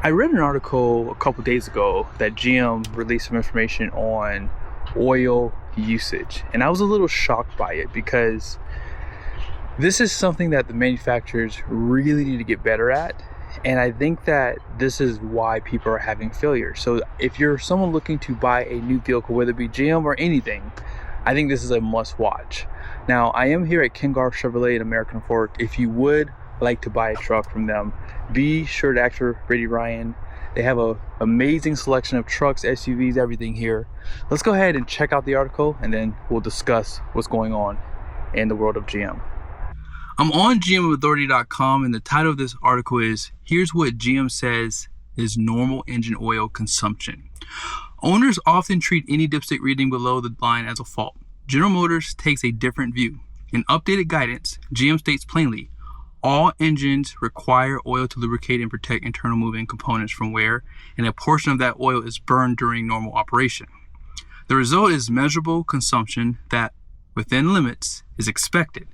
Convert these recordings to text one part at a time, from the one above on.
I read an article a couple days ago that GM released some information on oil usage, and I was a little shocked by it because this is something that the manufacturers really need to get better at, and I think that this is why people are having failure. So if you're someone looking to buy a new vehicle, whether it be GM or anything, I think this is a must watch. Now, I am here at Ken Garff Chevrolet in American Fork. If you would like to buy a truck from them, be sure to ask for Brady Ryan. They have an amazing selection of trucks, SUVs, everything here. Let's go ahead and check out the article, and then we'll discuss what's going on in the world of GM. I'm on GMAuthority.com, and the title of this article is, "Here's what GM says is normal engine oil consumption." Owners often treat any dipstick reading below the line as a fault. General Motors takes a different view. In updated guidance, GM states plainly, all engines require oil to lubricate and protect internal moving components from wear, and a portion of that oil is burned during normal operation. The result is measurable consumption that, within limits, is expected.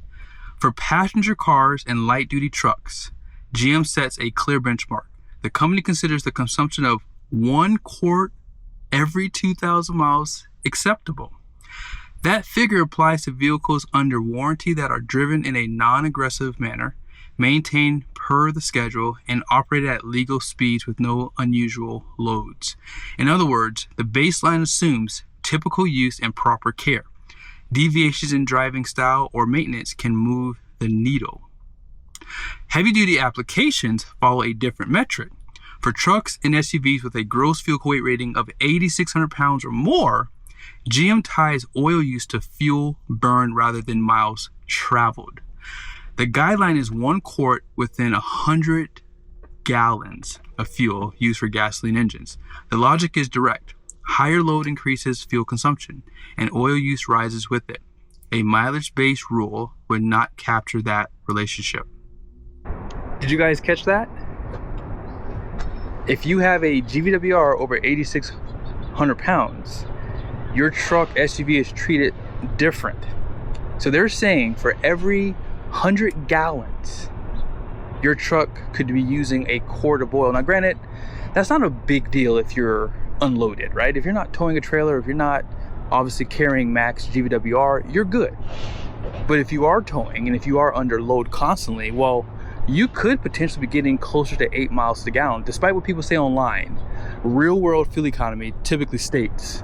For passenger cars and light-duty trucks, GM sets a clear benchmark. The company considers the consumption of 1 quart every 2,000 miles acceptable. That figure applies to vehicles under warranty that are driven in a non-aggressive manner, maintained per the schedule, and operated at legal speeds with no unusual loads. In other words, the baseline assumes typical use and proper care. Deviations in driving style or maintenance can move the needle. Heavy-duty applications follow a different metric. For trucks and SUVs with a gross vehicle weight rating of 8,600 pounds or more, GM ties oil use to fuel burned rather than miles traveled. The guideline is 1 quart within 100 gallons of fuel used for gasoline engines. The logic is direct. Higher load increases fuel consumption, and oil use rises with it. A mileage-based rule would not capture that relationship. Did you guys catch that? If you have a GVWR over 8,600 pounds, your truck SUV is treated different. So they're saying for every 100 gallons, your truck could be using a quart of oil. Now granted, that's not a big deal if you're unloaded, right? If you're not towing a trailer, if you're not obviously carrying max GVWR, you're good. But if you are towing and if you are under load constantly, well, you could potentially be getting closer to 8 miles to the gallon. Despite what people say online, real world fuel economy typically states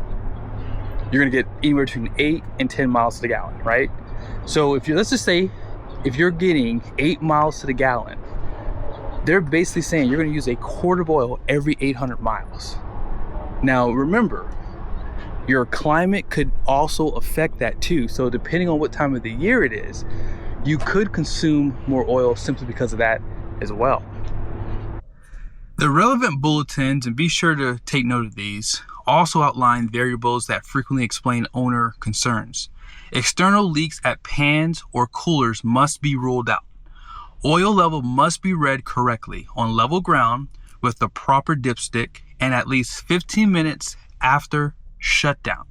you're gonna get anywhere between 8 and 10 miles to the gallon, right? So if you're, let's just say, if you're getting 8 miles to the gallon, they're basically saying you're gonna use a quart of oil every 800 miles. Now remember, your climate could also affect that too. So depending on what time of the year it is, you could consume more oil simply because of that as well. The relevant bulletins, and be sure to take note of these, also outline variables that frequently explain owner concerns. External leaks at pans or coolers must be ruled out. Oil level must be read correctly on level ground with the proper dipstick and at least 15 minutes after shutdown.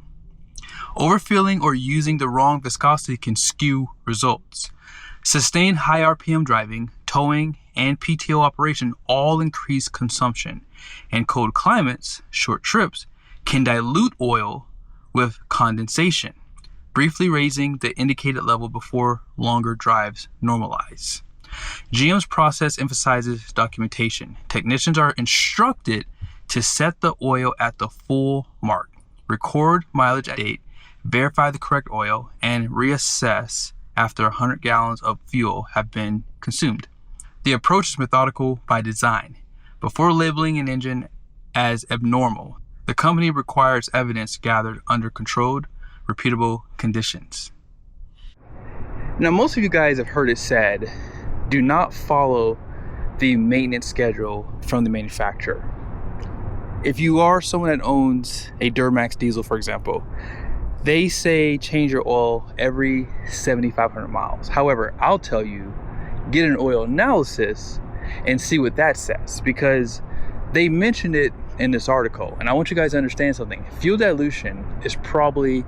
Overfilling or using the wrong viscosity can skew results. Sustained high RPM driving, towing, and PTO operation all increase consumption, and cold climates, short trips, can dilute oil with condensation, briefly raising the indicated level before longer drives normalize. GM's process emphasizes documentation. Technicians are instructed to set the oil at the full mark, record mileage at date, verify the correct oil, and reassess after 100 gallons of fuel have been consumed. The approach is methodical by design. Before labeling an engine as abnormal, the company requires evidence gathered under controlled, repeatable conditions. Now, most of you guys have heard it said, do not follow the maintenance schedule from the manufacturer. If you are someone that owns a DURAMAX diesel, for example, they say change your oil every 7,500 miles. However, I'll tell you, get an oil analysis and see what that says, because they mentioned it in this article. And I want you guys to understand something. Fuel dilution is probably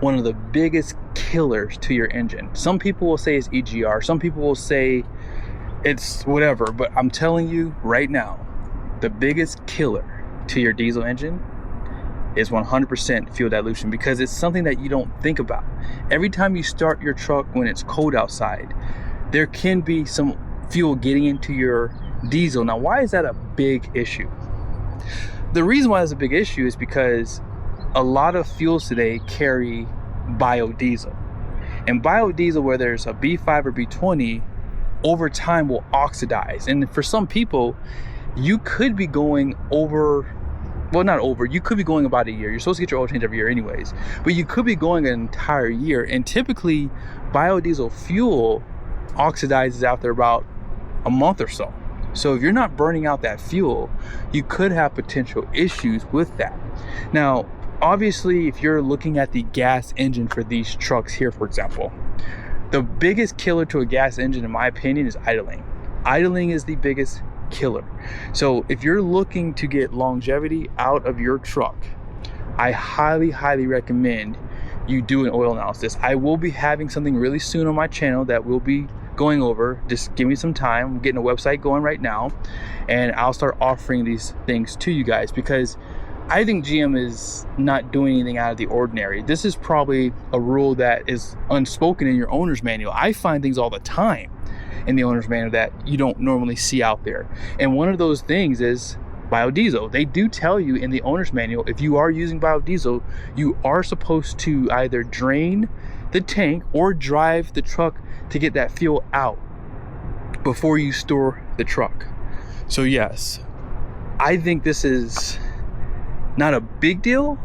one of the biggest killers to your engine. Some people will say it's EGR, some people will say it's whatever, but I'm telling you right now, the biggest killer to your diesel engine is 100% fuel dilution, because it's something that you don't think about. Every time you start your truck when it's cold outside, there can be some fuel getting into your diesel. Now, why is that a big issue? The reason why it's a big issue is because a lot of fuels today carry biodiesel. And biodiesel, whether it's a B5 or B20, over time will oxidize. And for some people, you could be going over, well, not over, you could be going about a year. You're supposed to get your oil change every year anyways, but you could be going an entire year. And typically biodiesel fuel oxidizes after about a month or so. So if you're not burning out that fuel, you could have potential issues with that. Now, obviously, if you're looking at the gas engine for these trucks here, for example, the biggest killer to a gas engine, in my opinion, is idling. Idling is the biggest killer. So if you're looking to get longevity out of your truck, I highly recommend you do an oil analysis. I will be having something really soon on my channel that we'll be going over. Just give me some time. I'm getting a website going right now, and I'll start offering these things to you guys, because I think GM is not doing anything out of the ordinary. This is probably a rule that is unspoken in your owner's manual. I find things all the time in the owner's manual that you don't normally see out there. And one of those things is biodiesel. They do tell you in the owner's manual, if you are using biodiesel, you are supposed to either drain the tank or drive the truck to get that fuel out before you store the truck. So yes, I think this is not a big deal,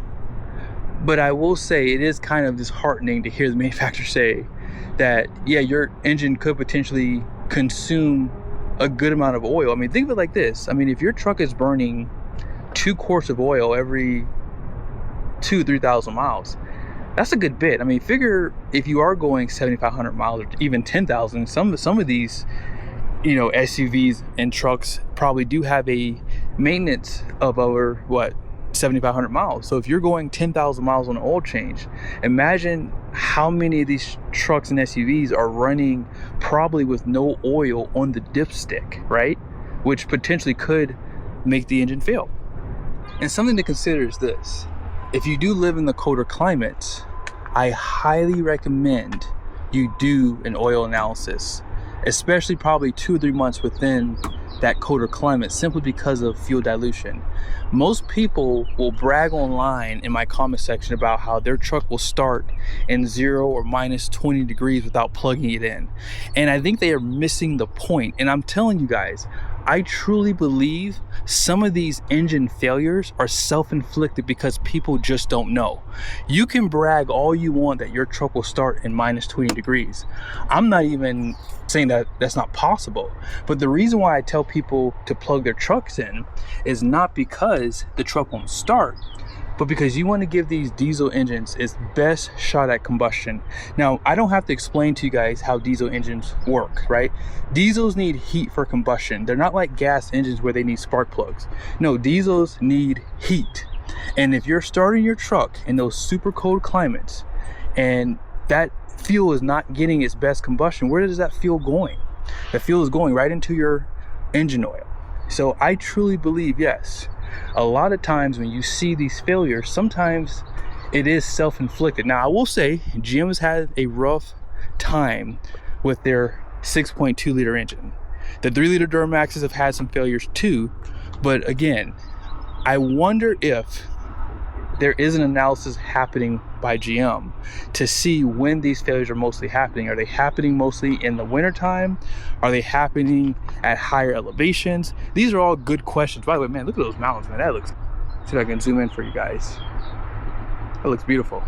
but I will say it is kind of disheartening to hear the manufacturer say that, yeah, your engine could potentially consume a good amount of oil. I mean, think of it like this. I mean, if your truck is burning 2 quarts of oil every 3,000 miles, that's a good bit. I mean, figure if you are going 7,500 miles or even 10,000, some of these, you know, SUVs and trucks probably do have a maintenance of over, what, 7,500 miles. So if you're going 10,000 miles on an oil change, imagine how many of these trucks and SUVs are running probably with no oil on the dipstick, right? Which potentially could make the engine fail. And something to consider is this: if you do live in the colder climates, I highly recommend you do an oil analysis, especially probably 2 or 3 months within that colder climate, simply because of fuel dilution. Most people will brag online in my comment section about how their truck will start in 0 or minus 20 degrees without plugging it in. And I think they are missing the point. And I'm telling you guys, I truly believe some of these engine failures are self-inflicted because people just don't know. You can brag all you want that your truck will start in minus 20 degrees. I'm not even saying that that's not possible, but the reason why I tell people to plug their trucks in is not because the truck won't start, but because you want to give these diesel engines its best shot at combustion. Now, I don't have to explain to you guys how diesel engines work, right? Diesels need heat for combustion. They're not like gas engines where they need spark plugs. No, diesels need heat. And if you're starting your truck in those super cold climates and that fuel is not getting its best combustion, where is that fuel going? The fuel is going right into your engine oil. So I truly believe, yes, a lot of times when you see these failures, sometimes it is self-inflicted. Now, I will say GM has had a rough time with their 6.2 liter engine. The 3 liter DURAMAXs have had some failures too, but again, I wonder if there is an analysis happening by GM to see when these failures are mostly happening. Are they happening mostly in the wintertime? Are they happening at higher elevations? These are all good questions. By the way, man, look at those mountains, man. That looks, see if I can zoom in for you guys. That looks beautiful.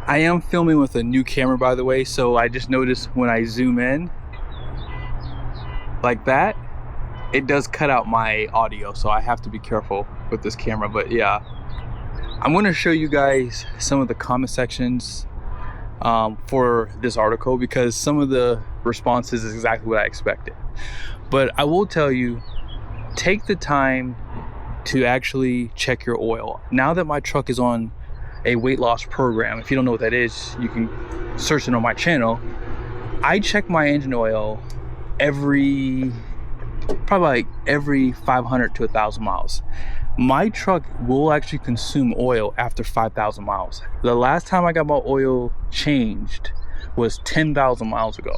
I am filming with a new camera, by the way, so I just noticed when I zoom in like that, it does cut out my audio, so I have to be careful with this camera. But yeah, I'm going to show you guys some of the comment sections for this article, because some of the responses is exactly what I expected. But I will tell you, take the time to actually check your oil. Now that my truck is on a weight loss program, if you don't know what that is, you can search it on my channel. I check my engine oil every probably like every 500 to 1,000 miles. My truck will actually consume oil after 5,000 miles. The last time I got my oil changed was 10,000 miles ago.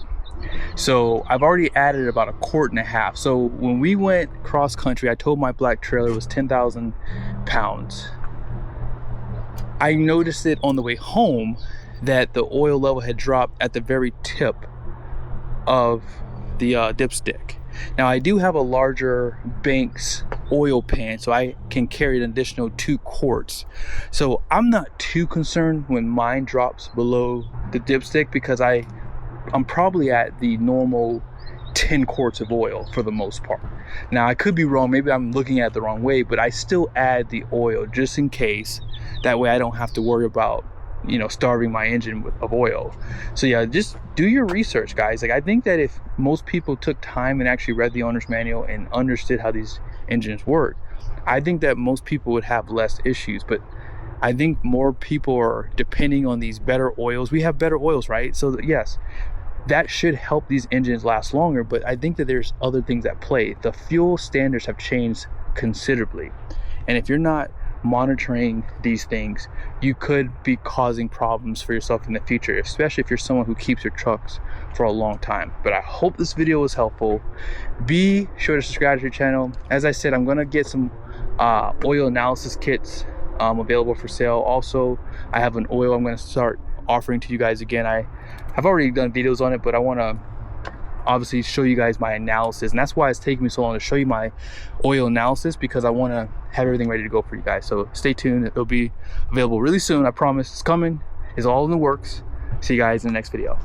So I've already added about 1.5 quarts. So when we went cross country, I told my black trailer was 10,000 pounds. I noticed it on the way home that the oil level had dropped at the very tip of the dipstick. Now I do have a larger Banks oil pan, so I can carry an additional 2 quarts. So I'm not too concerned when mine drops below the dipstick, because I'm probably at the normal 10 quarts of oil for the most part. Now I could be wrong, maybe I'm looking at it the wrong way, but I still add the oil just in case. That way I don't have to worry about, you know, starving my engine of oil. So yeah, just do your research, guys. Like, I think that if most people took time and actually read the owner's manual and understood how these engines work, I think that most people would have less issues. But I think more people are depending on these better oils. We have better oils, right? So yes, that should help these engines last longer, but I think that there's other things at play. The fuel standards have changed considerably, and if you're not monitoring these things, you could be causing problems for yourself in the future, especially if you're someone who keeps your trucks for a long time. But I hope this video was helpful. Be sure to subscribe to your channel. As I said, I'm gonna get some oil analysis kits available for sale. Also, I have an oil I'm going to start offering to you guys again. I've already done videos on it, but I want to obviously show you guys my analysis, and that's why it's taking me so long to show you my oil analysis, because I want to have everything ready to go for you guys. So stay tuned, it'll be available really soon. I promise. It's coming, it's all in the works. See you guys in the next video.